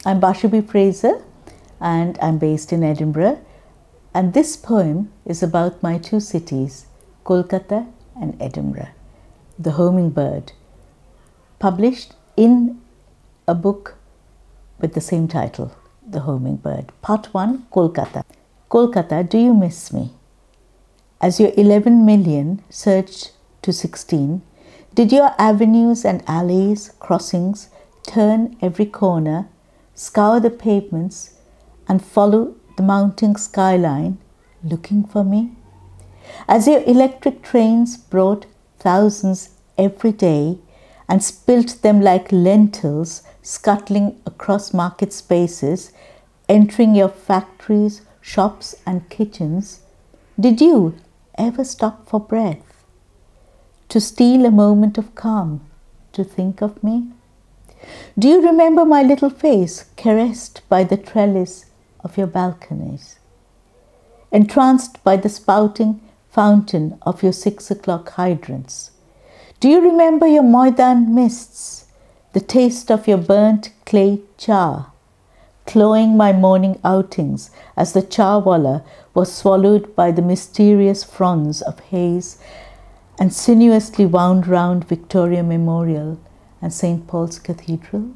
I'm Bashabi Fraser and I'm based in Edinburgh, and this poem is about my two cities, Kolkata and Edinburgh. The Homing Bird, published in a book with the same title, The Homing Bird. Part 1, Kolkata. Kolkata, do you miss me? As your 11 million surged to 16, did your avenues and alleys, crossings, turn every corner, scour the pavements and follow the mounting skyline looking for me? As your electric trains brought thousands every day and spilt them like lentils scuttling across market spaces, entering your factories, shops and kitchens, did you ever stop for breath, to steal a moment of calm, to think of me? Do you remember my little face caressed by the trellis of your balconies, entranced by the spouting fountain of your 6 o'clock hydrants? Do you remember your Maidan mists, the taste of your burnt clay cha, cloying my morning outings as the charwalla was swallowed by the mysterious fronds of haze and sinuously wound round Victoria Memorial and St. Paul's Cathedral?